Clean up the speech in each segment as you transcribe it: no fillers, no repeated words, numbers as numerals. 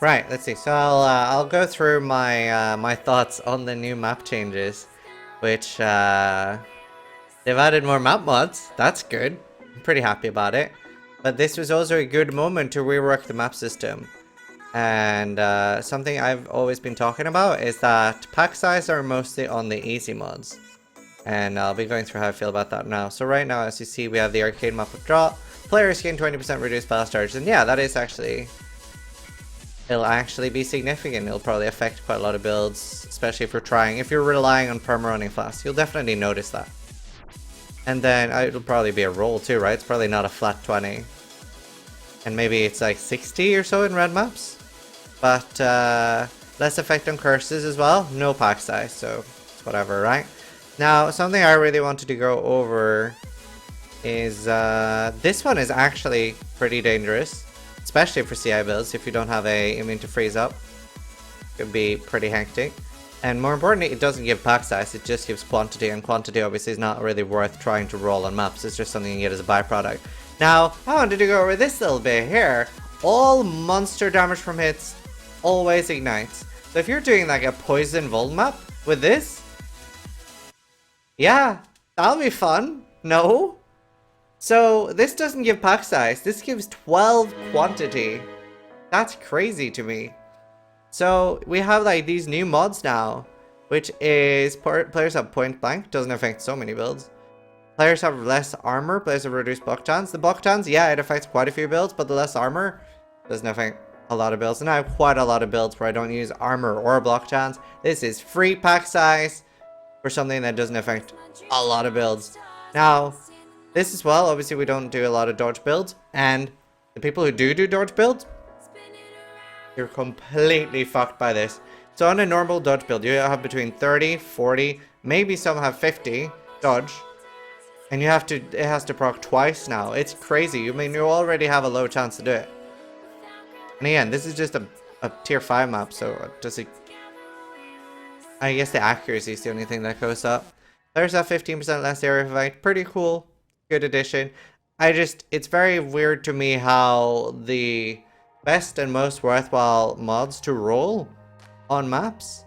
Right, let's see. So I'll go through my my thoughts on the new map changes, which they've added more map mods. That's good. I'm pretty happy about it. But this was also a good moment to rework the map system. And something I've always been talking about is that pack size are mostly on the easy mods. And I'll be going through how I feel about that now. So right now, as you see, we have the arcade map of drop. Players gain 20% reduced fast charge. And yeah, that is actually... it'll actually be significant. It'll probably affect quite a lot of builds, especially if you're trying. If you're relying on perma-running fast, you'll definitely notice that. And then it'll probably be a roll too, right? It's probably not a flat 20. And maybe it's like 60 or so in red maps. But less effect on curses as well. No pack size, so it's whatever, right? Now, something I really wanted to go over is this one is actually pretty dangerous. Especially for CI builds, if you don't have a immune to freeze up. It could be pretty hectic. And more importantly, it doesn't give pack size, it just gives quantity, and quantity obviously is not really worth trying to roll on maps, it's just something you get as a byproduct. Now, I wanted to go over this little bit here. All monster damage from hits always ignites. So if you're doing like a poison Vol map with this, yeah, that'll be fun. No? So this doesn't give pack size, this gives 12 quantity. That's crazy to me. So we have like these new mods now, which is players have point blank, doesn't affect so many builds. Players have less armor, players have reduced block chance. The block chance, yeah, it affects quite a few builds, but the less armor doesn't affect a lot of builds. And I have quite a lot of builds where I don't use armor or block chance. This is free pack size for something that doesn't affect a lot of builds. Now, this as well, obviously we don't do a lot of dodge builds, and the people who do dodge builds, you're completely fucked by this. So on a normal dodge build, you have between 30, 40, maybe some have 50 dodge, and it has to proc twice now. It's crazy. I mean, you already have a low chance to do it. And again, this is just a tier 5 map, so I guess the accuracy is the only thing that goes up. Players have 15% less area of effect. Pretty cool. Good addition. It's very weird to me how the best and most worthwhile mods to roll on maps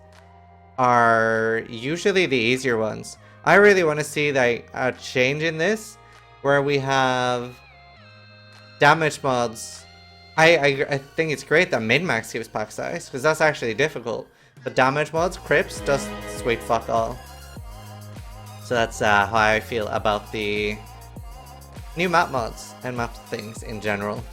are usually the easier ones. I really want to see like a change in this where we have damage mods. I think it's great that min-max gives pack size because that's actually difficult. But damage mods, Crips, does sweet fuck all. So that's how I feel about the new map mods and map things in general.